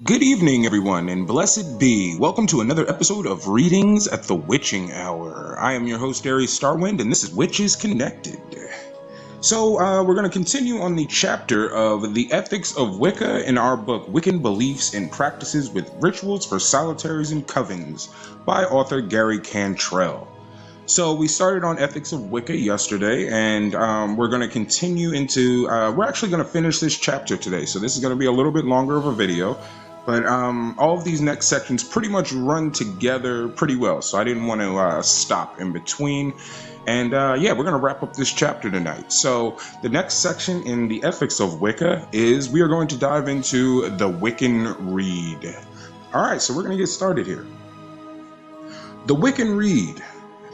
Good evening, everyone, and blessed be. Welcome to another episode of Readings at the Witching Hour. I am your host, Aries StarWind, and this is Witches Connected. So, we're going to continue on the chapter of The Ethics of Wicca in our book, Wiccan Beliefs and Practices with Rituals for Solitaries and Covens by author Gary Cantrell. So we started on Ethics of Wicca yesterday, and we're going to continue into, we're actually going to finish this chapter today. So this is going to be a little bit longer of a video, but all of these next sections pretty much run together pretty well. So I didn't want to stop in between. And yeah, we're going to wrap up this chapter tonight. So the next section in the Ethics of Wicca is we are going to dive into the Wiccan Rede. All right, so we're going to get started here. The Wiccan Rede.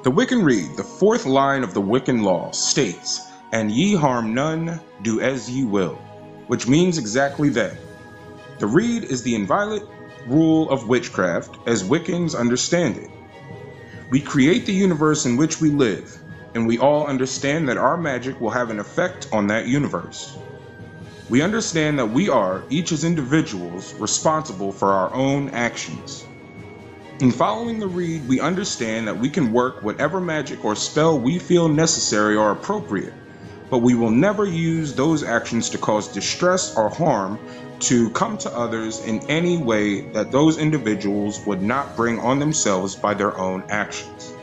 The Wiccan Rede, the fourth line of the Wiccan law, states, "And ye harm none, do as ye will," which means exactly that. The Rede is the inviolate rule of witchcraft as Wiccans understand it. We create the universe in which we live, and we all understand that our magic will have an effect on that universe. We understand that we are, each as individuals, responsible for our own actions. In following the Rede, we understand that we can work whatever magic or spell we feel necessary or appropriate, but we will never use those actions to cause distress or harm to come to others in any way that those individuals would not bring on themselves by their own actions.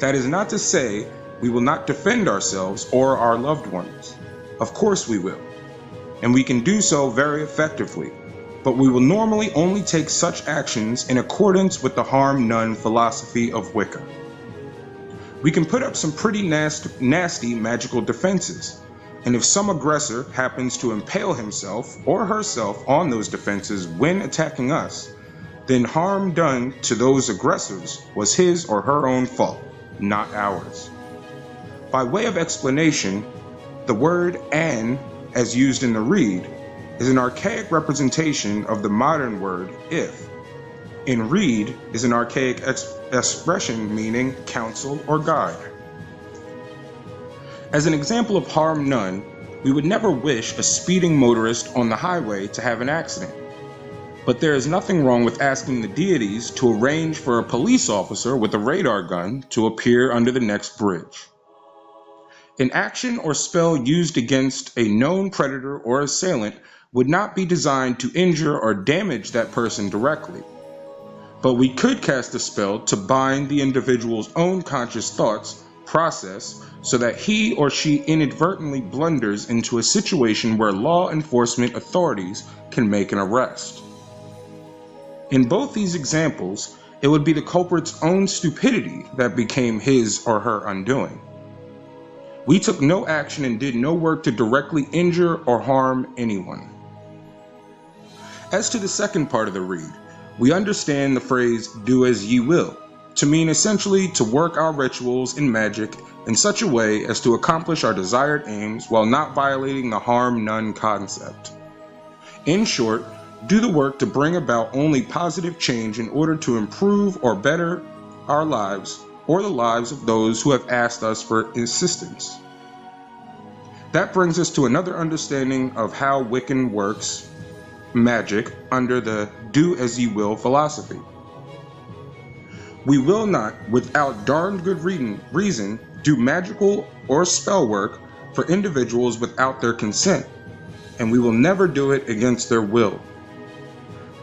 That is not to say we will not defend ourselves or our loved ones. Of course we will, and we can do so very effectively. But we will normally only take such actions in accordance with the harm none philosophy of Wicca. We can put up some pretty nasty magical defenses, and if some aggressor happens to impale himself or herself on those defenses when attacking us, then harm done to those aggressors was his or her own fault, not ours. By way of explanation, the word "an," as used in the Rede, is an archaic representation of the modern word "if." In Rede is an archaic expression meaning counsel or guide. As an example of harm none, we would never wish a speeding motorist on the highway to have an accident. But there is nothing wrong with asking the deities to arrange for a police officer with a radar gun to appear under the next bridge. An action or spell used against a known predator or assailant would not be designed to injure or damage that person directly. But we could cast a spell to bind the individual's own conscious thoughts process so that he or she inadvertently blunders into a situation where law enforcement authorities can make an arrest. In both these examples, it would be the culprit's own stupidity that became his or her undoing. We took no action and did no work to directly injure or harm anyone. As to the second part of the Rede, we understand the phrase "do as ye will" to mean essentially to work our rituals and magic in such a way as to accomplish our desired aims while not violating the harm none concept. In short, do the work to bring about only positive change in order to improve or better our lives or the lives of those who have asked us for assistance. That brings us to another understanding of how Wiccan works magic under the "do as ye will" philosophy. We will not, without darned good reason, do magical or spell work for individuals without their consent, and we will never do it against their will.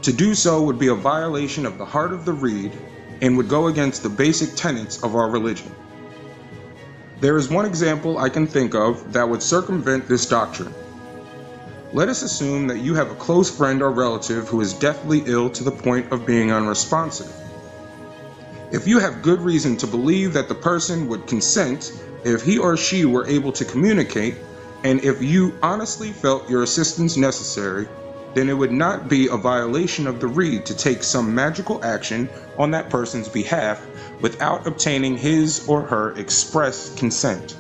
To do so would be a violation of the heart of the Rede and would go against the basic tenets of our religion. There is one example I can think of that would circumvent this doctrine. Let us assume that you have a close friend or relative who is deathly ill to the point of being unresponsive. If you have good reason to believe that the person would consent if he or she were able to communicate, and if you honestly felt your assistance necessary, then it would not be a violation of the Rede to take some magical action on that person's behalf without obtaining his or her express consent.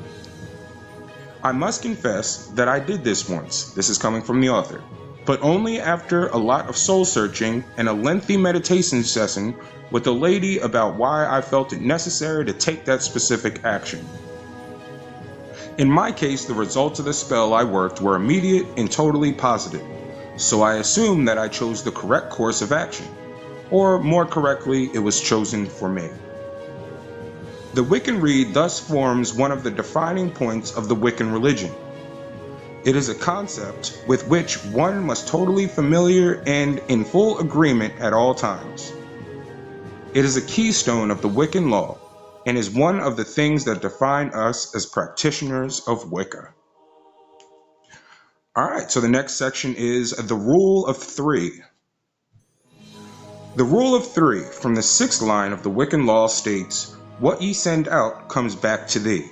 I must confess that I did this once, this is coming from the author, but only after a lot of soul searching and a lengthy meditation session with a lady about why I felt it necessary to take that specific action. In my case, the results of the spell I worked were immediate and totally positive. so I assume that I chose the correct course of action, or more correctly, it was chosen for me. The Wiccan Rede thus forms one of the defining points of the Wiccan religion. It is a concept with which one must totally familiar and in full agreement at all times. It is a keystone of the Wiccan law and is one of the things that define us as practitioners of Wicca. Alright, so the next section is the Rule of Three. The Rule of Three from the 6th line of the Wiccan law states, "What ye send out comes back to thee."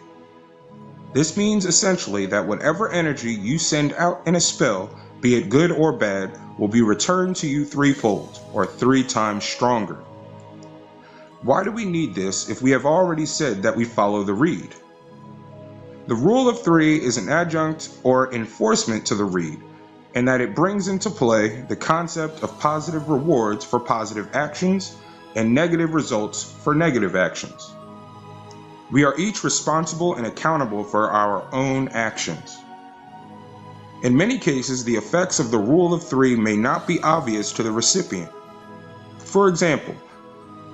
This means essentially that whatever energy you send out in a spell, be it good or bad, will be returned to you threefold, or 3 times stronger. Why do we need this if we have already said that we follow the Rede? The Rule of Three is an adjunct or enforcement to the Rede, in that it brings into play the concept of positive rewards for positive actions and negative results for negative actions. We are each responsible and accountable for our own actions. In many cases, the effects of the Rule of Three may not be obvious to the recipient. For example,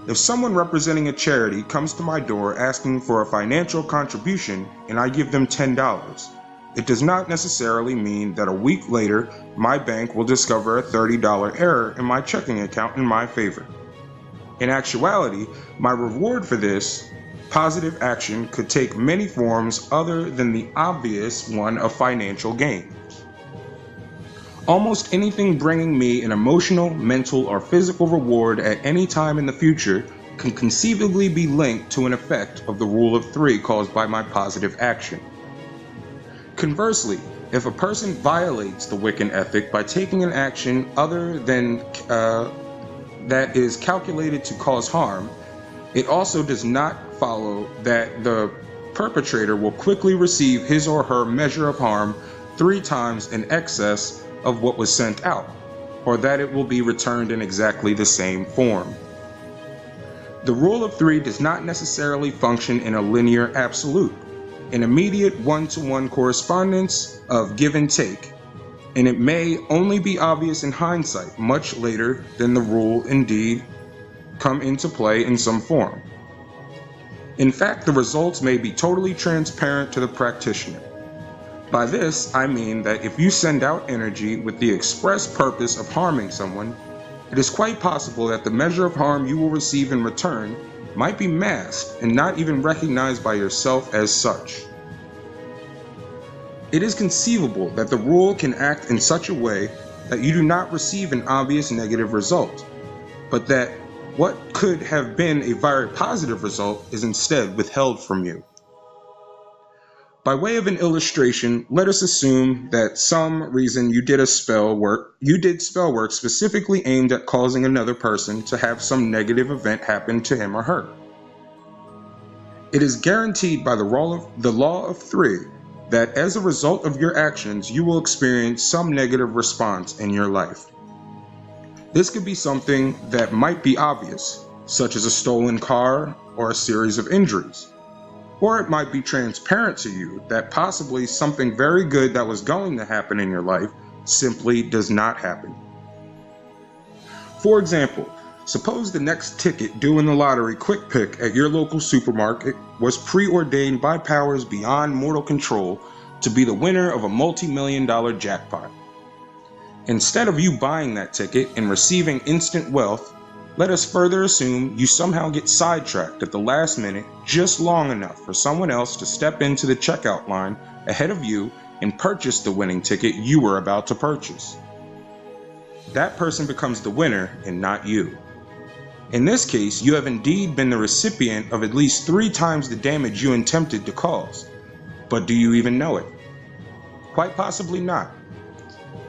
if someone representing a charity comes to my door asking for a financial contribution and I give them $10, it does not necessarily mean that a week later my bank will discover a $30 error in my checking account in my favor. In actuality, my reward for this positive action could take many forms other than the obvious one of financial gain. Almost anything bringing me an emotional, mental, or physical reward at any time in the future can conceivably be linked to an effect of the Rule of Three caused by my positive action. Conversely, if a person violates the Wiccan ethic by taking an action other than that is calculated to cause harm, it also does not follow that the perpetrator will quickly receive his or her measure of harm 3 times in excess of what was sent out, or that it will be returned in exactly the same form. The Rule of Three does not necessarily function in a linear absolute, an immediate one-to-one correspondence of give and take, and it may only be obvious in hindsight much later than the rule indeed come into play in some form. In fact, the results may be totally transparent to the practitioner. By this, I mean that if you send out energy with the express purpose of harming someone, it is quite possible that the measure of harm you will receive in return might be masked and not even recognized by yourself as such. It is conceivable that the rule can act in such a way that you do not receive an obvious negative result, but that what could have been a very positive result is instead withheld from you. By way of an illustration, let us assume that some reason you did spell work specifically aimed at causing another person to have some negative event happen to him or her. It is guaranteed by the law of three that as a result of your actions, you will experience some negative response in your life. This could be something that might be obvious, such as a stolen car or a series of injuries. Or it might be transparent to you that possibly something very good that was going to happen in your life simply does not happen. For example, suppose the next ticket due in the lottery quick pick at your local supermarket was preordained by powers beyond mortal control to be the winner of a multi-million-dollar jackpot. Instead of you buying that ticket and receiving instant wealth, let us further assume you somehow get sidetracked at the last minute just long enough for someone else to step into the checkout line ahead of you and purchase the winning ticket you were about to purchase. That person becomes the winner and not you. In this case, you have indeed been the recipient of at least 3 times the damage you attempted to cause. But do you even know it? Quite possibly not.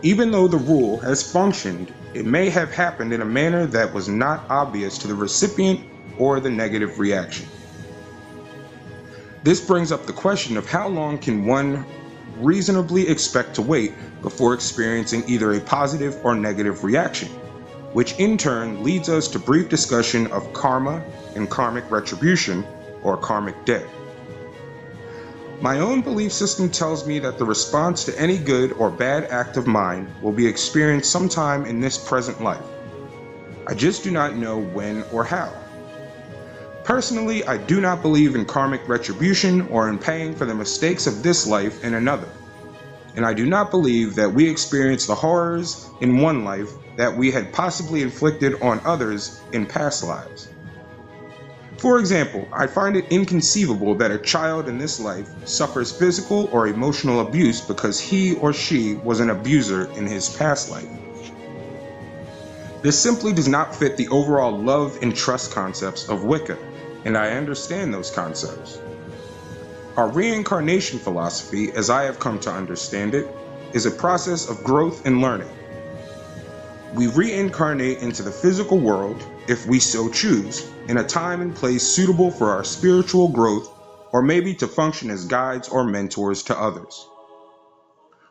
Even though the rule has functioned, it may have happened in a manner that was not obvious to the recipient or the negative reaction. This brings up the question of how long can one reasonably expect to wait before experiencing either a positive or negative reaction, which in turn leads us to brief discussion of karma and karmic retribution or karmic debt. My own belief system tells me that the response to any good or bad act of mine will be experienced sometime in this present life. I just do not know when or how. Personally, I do not believe in karmic retribution or in paying for the mistakes of this life in another. And I do not believe that we experience the horrors in one life that we had possibly inflicted on others in past lives. For example, I find it inconceivable that a child in this life suffers physical or emotional abuse because he or she was an abuser in his past life. This simply does not fit the overall love and trust concepts of Wicca, and I understand those concepts. Our reincarnation philosophy, as I have come to understand it, is a process of growth and learning. We reincarnate into the physical world, if we so choose, in a time and place suitable for our spiritual growth, or maybe to function as guides or mentors to others.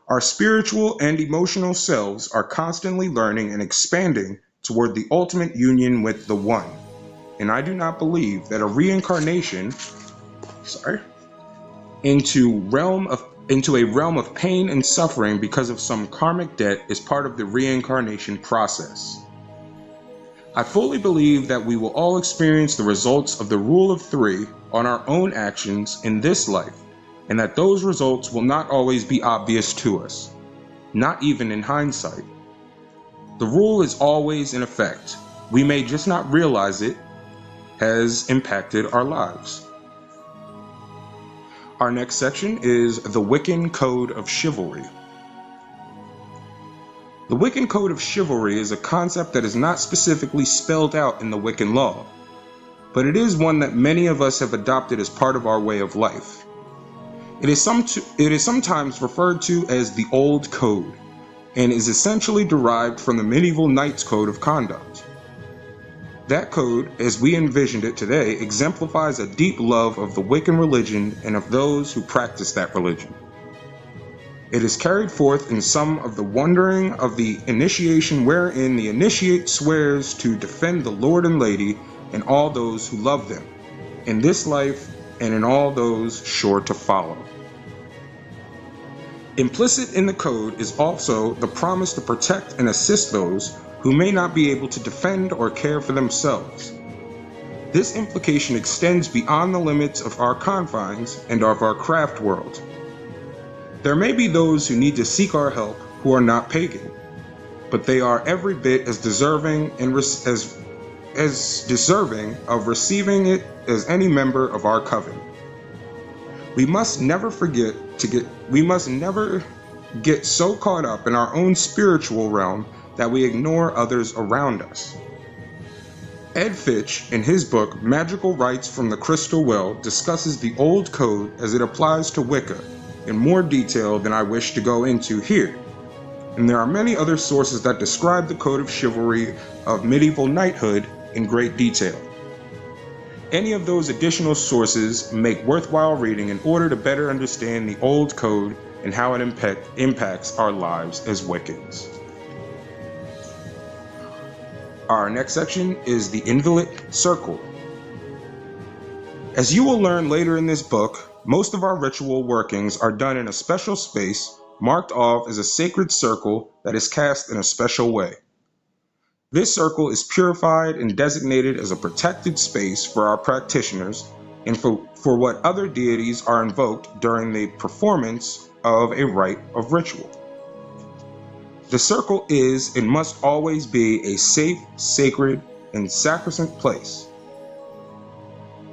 Our spiritual and emotional selves are constantly learning and expanding toward the ultimate union with the One, and I do not believe that a reincarnation into a realm of pain and suffering because of some karmic debt is part of the reincarnation process. I fully believe that we will all experience the results of the rule of three on our own actions in this life, and that those results will not always be obvious to us, not even in hindsight. The rule is always in effect. We may just not realize it has impacted our lives. Our next section is the Wiccan Code of Chivalry. The Wiccan Code of Chivalry is a concept that is not specifically spelled out in the Wiccan law, but it is one that many of us have adopted as part of our way of life. It is sometimes referred to as the Old Code, and is essentially derived from the medieval Knight's Code of Conduct. That code, as we envisioned it today, exemplifies a deep love of the Wiccan religion and of those who practice that religion. It is carried forth in some of the wondering of the initiation, wherein the initiate swears to defend the Lord and Lady and all those who love them, in this life and in all those sure to follow. Implicit in the code is also the promise to protect and assist those who may not be able to defend or care for themselves. This implication extends beyond the limits of our confines and of our craft world. There may be those who need to seek our help who are not pagan, but they are every bit as deserving as deserving of receiving it as any member of our coven. We must never get so caught up in our own spiritual realm that we ignore others around us. Ed Fitch, in his book Magical Rites from the Crystal Well, discusses the Old Code as it applies to Wicca in more detail than I wish to go into here, and there are many other sources that describe the Code of Chivalry of medieval knighthood in great detail. Any of those additional sources make worthwhile reading in order to better understand the Old Code and how it impacts our lives as Wiccans. Our next section is the Invalid Circle. As you will learn later in this book, most of our ritual workings are done in a special space marked off as a sacred circle that is cast in a special way. This circle is purified and designated as a protected space for our practitioners and for what other deities are invoked during the performance of a rite of ritual. The circle is and must always be a safe, sacred, and sacrosanct place.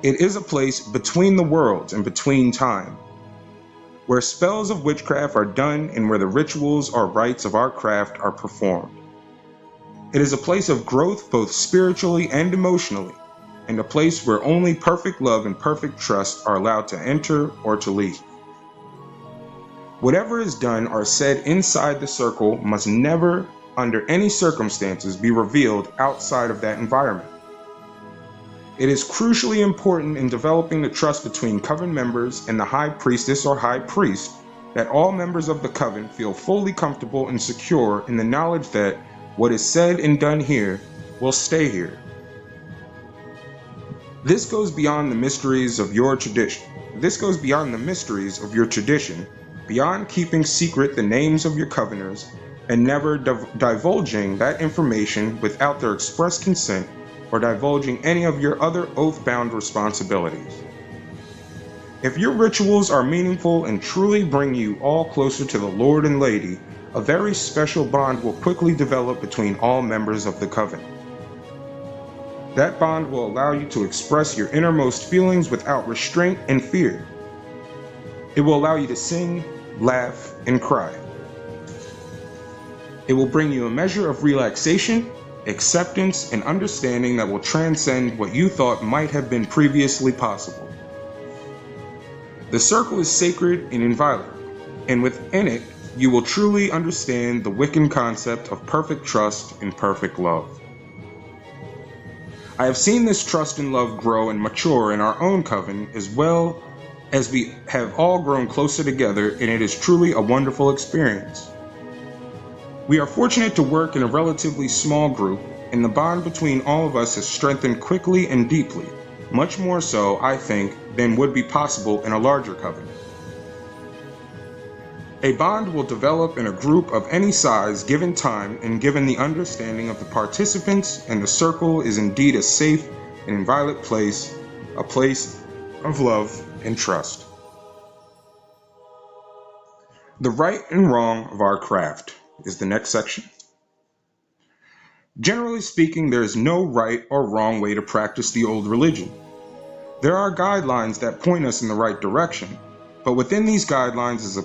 It is a place between the worlds and between time, where spells of witchcraft are done and where the rituals or rites of our craft are performed. It is a place of growth both spiritually and emotionally, and a place where only perfect love and perfect trust are allowed to enter or to leave. Whatever is done or said inside the circle must never, under any circumstances, be revealed outside of that environment. It is crucially important in developing the trust between coven members and the high priestess or high priest that all members of the coven feel fully comfortable and secure in the knowledge that what is said and done here will stay here. This goes beyond the mysteries of your tradition, this goes beyond the mysteries of your tradition, beyond keeping secret the names of your covenanters, and never divulging that information without their express consent or divulging any of your other oath-bound responsibilities. If your rituals are meaningful and truly bring you all closer to the Lord and Lady, a very special bond will quickly develop between all members of the coven. That bond will allow you to express your innermost feelings without restraint and fear. It will allow you to sing, laugh, and cry. It will bring you a measure of relaxation, acceptance, and understanding that will transcend what you thought might have been previously possible. The circle is sacred and inviolate, and within it, you will truly understand the Wiccan concept of perfect trust and perfect love. I have seen this trust and love grow and mature in our own coven as well as we have all grown closer together, and it is truly a wonderful experience. We are fortunate to work in a relatively small group, and the bond between all of us has strengthened quickly and deeply, much more so, I think, than would be possible in a larger coven. A bond will develop in a group of any size given time and given the understanding of the participants, and the circle is indeed a safe and inviolate place, a place of love and trust. The right and wrong of our craft is the next section. Generally speaking, there is no right or wrong way to practice the old religion. There are guidelines that point us in the right direction, but within these guidelines is a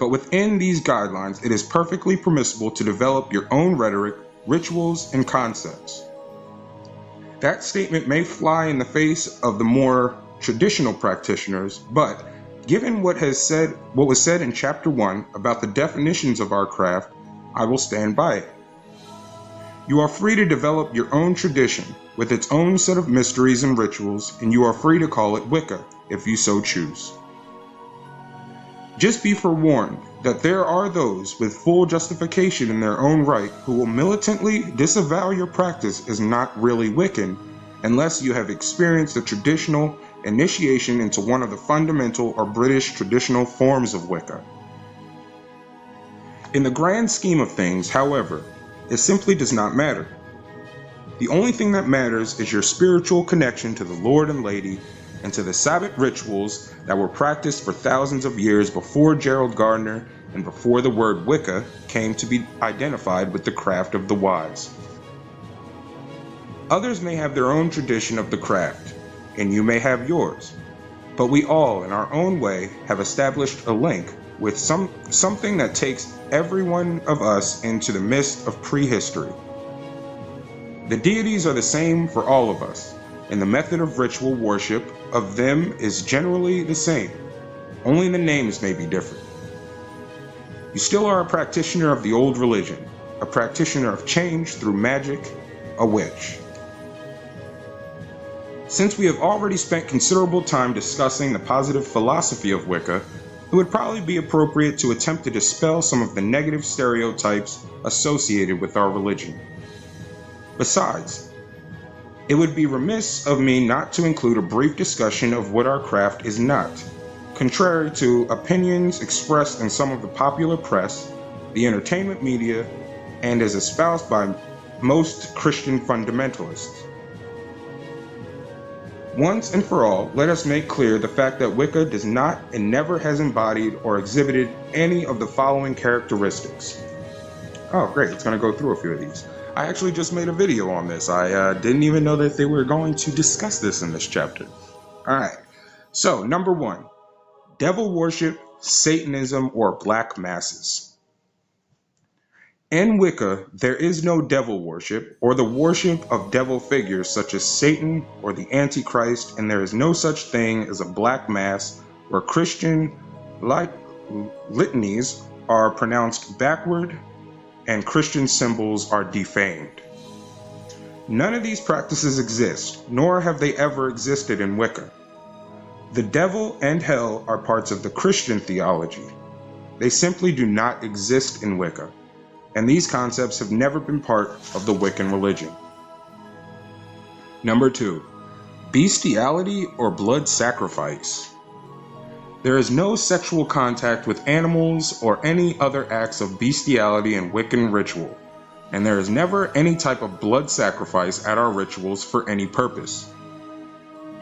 within these guidelines, it is perfectly permissible to develop your own rhetoric, rituals, and concepts. That statement may fly in the face of the more traditional practitioners, but given what was said in Chapter 1 about the definitions of our craft, I will stand by it. You are free to develop your own tradition with its own set of mysteries and rituals, and you are free to call it Wicca if you so choose. Just be forewarned that there are those with full justification in their own right who will militantly disavow your practice as not really Wiccan unless you have experienced a traditional initiation into one of the fundamental or British traditional forms of Wicca. In the grand scheme of things, however, it simply does not matter. The only thing that matters is your spiritual connection to the Lord and Lady and to the Sabbath rituals that were practiced for thousands of years before Gerald Gardner and before the word Wicca came to be identified with the craft of the wise. Others may have their own tradition of the craft, and you may have yours, but we all, in our own way, have established a link with something that takes every one of us into the mist of prehistory. The deities are the same for all of us, and the method of ritual worship of them is generally the same, only the names may be different. You still are a practitioner of the old religion, a practitioner of change through magic, a witch. Since we have already spent considerable time discussing the positive philosophy of Wicca, it would probably be appropriate to attempt to dispel some of the negative stereotypes associated with our religion. Besides, it would be remiss of me not to include a brief discussion of what our craft is not, contrary to opinions expressed in some of the popular press, the entertainment media, and as espoused by most Christian fundamentalists. Once and for all, let us make clear the fact that Wicca does not and never has embodied or exhibited any of the following characteristics. Oh, great, it's going to go through a few of these. I actually just made a video on this. I didn't even know that they were going to discuss this in this chapter. Alright, so number 1, devil worship, Satanism, or black masses. In Wicca, there is no devil worship or the worship of devil figures such as Satan or the Antichrist, and there is no such thing as a black mass where Christian litanies are pronounced backward and Christian symbols are defamed. None of these practices exist, nor have they ever existed in Wicca. The devil and hell are parts of the Christian theology. They simply do not exist in Wicca, and these concepts have never been part of the Wiccan religion. Number 2, Bestiality or blood sacrifice. There is no sexual contact with animals or any other acts of bestiality in Wiccan ritual, and there is never any type of blood sacrifice at our rituals for any purpose.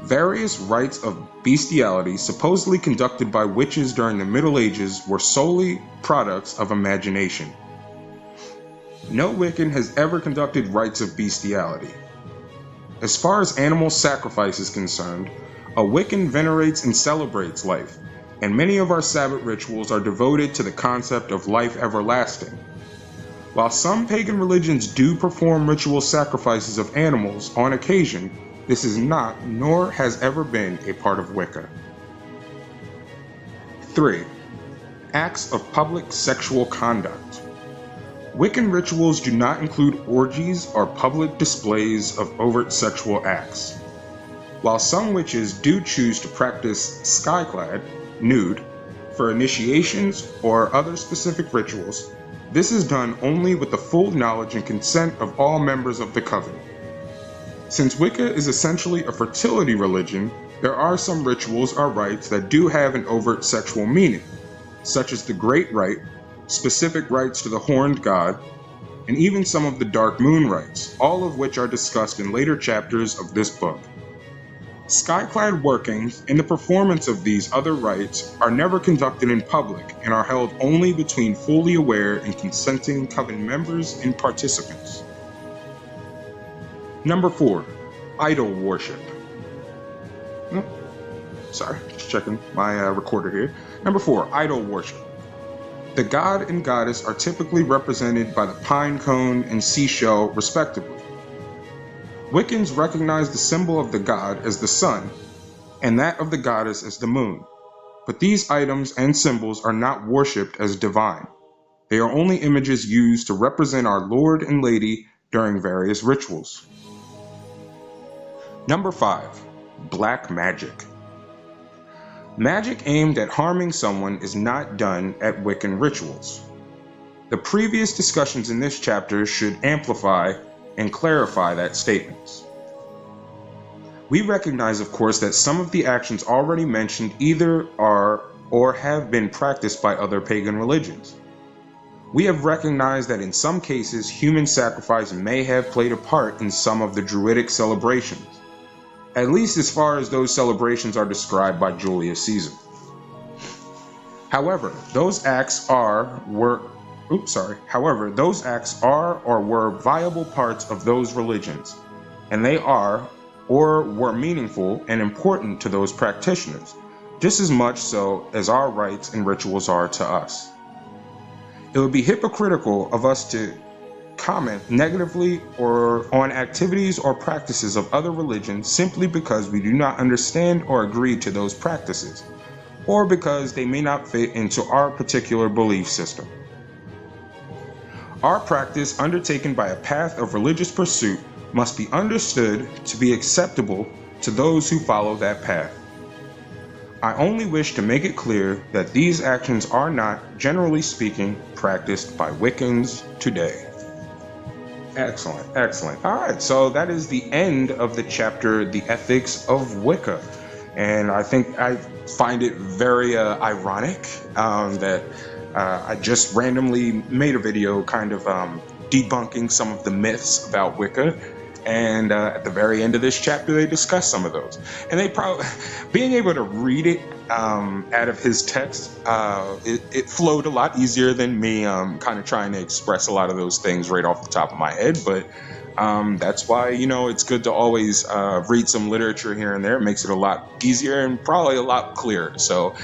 Various rites of bestiality supposedly conducted by witches during the Middle Ages were solely products of imagination. No Wiccan has ever conducted rites of bestiality. As far as animal sacrifice is concerned, a Wiccan venerates and celebrates life, and many of our Sabbath rituals are devoted to the concept of life everlasting. While some pagan religions do perform ritual sacrifices of animals on occasion, this is not, nor has ever been, a part of Wicca. 3. Acts of public sexual conduct. Wiccan rituals do not include orgies or public displays of overt sexual acts. While some witches do choose to practice skyclad, nude, for initiations or other specific rituals, this is done only with the full knowledge and consent of all members of the coven. Since Wicca is essentially a fertility religion, there are some rituals or rites that do have an overt sexual meaning, such as the Great Rite, specific rites to the Horned God, and even some of the Dark Moon rites, all of which are discussed in later chapters of this book. Skyclad workings and the performance of these other rites are never conducted in public and are held only between fully aware and consenting coven members and participants. Number 4. Idol worship. Just checking my recorder here. Number 4. Idol worship. The god and goddess are typically represented by the pine cone and seashell, respectively. Wiccans recognize the symbol of the god as the sun, and that of the goddess as the moon. But these items and symbols are not worshipped as divine. They are only images used to represent our Lord and Lady during various rituals. Number 5. Black magic. Magic aimed at harming someone is not done at Wiccan rituals. The previous discussions in this chapter should amplify and clarify that statement. We recognize, of course, that some of the actions already mentioned either are or have been practiced by other pagan religions. We have recognized that in some cases, human sacrifice may have played a part in some of the Druidic celebrations, at least as far as those celebrations are described by Julius Caesar. However, those acts are or were viable parts of those religions, and they are or were meaningful and important to those practitioners, just as much so as our rites and rituals are to us. It would be hypocritical of us to comment negatively or on activities or practices of other religions simply because we do not understand or agree to those practices, or because they may not fit into our particular belief system. Our practice, undertaken by a path of religious pursuit, must be understood to be acceptable to those who follow that path. I only wish to make it clear that these actions are not, generally speaking, practiced by Wiccans today. Excellent. All right, so that is the end of the chapter, The Ethics of Wicca. And I think I find it very ironic that I just randomly made a video kind of debunking some of the myths about Wicca. And at the very end of this chapter, they discuss some of those. And they probably, being able to read it out of his text, it flowed a lot easier than me kind of trying to express a lot of those things right off the top of my head. But that's why, it's good to always read some literature here and there. It makes it a lot easier and probably a lot clearer. So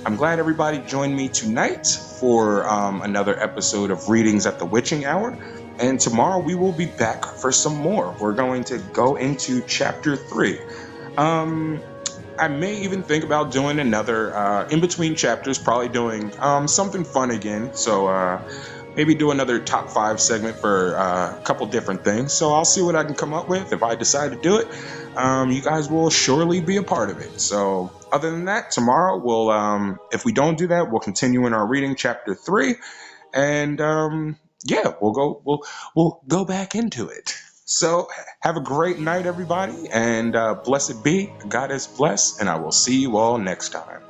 I'm glad everybody joined me tonight for another episode of Readings at the Witching Hour. And tomorrow we will be back for some more. We're going to go into chapter 3. I may even think about doing another in between chapters, probably doing something fun again. So maybe do another top 5 segment for a couple different things. So I'll see what I can come up with. If I decide to do it, you guys will surely be a part of it. So other than that, tomorrow we'll, if we don't do that, we'll continue in our reading chapter 3. And we'll go back into it. So have a great night, everybody, and blessed be. God is blessed, and I will see you all next time.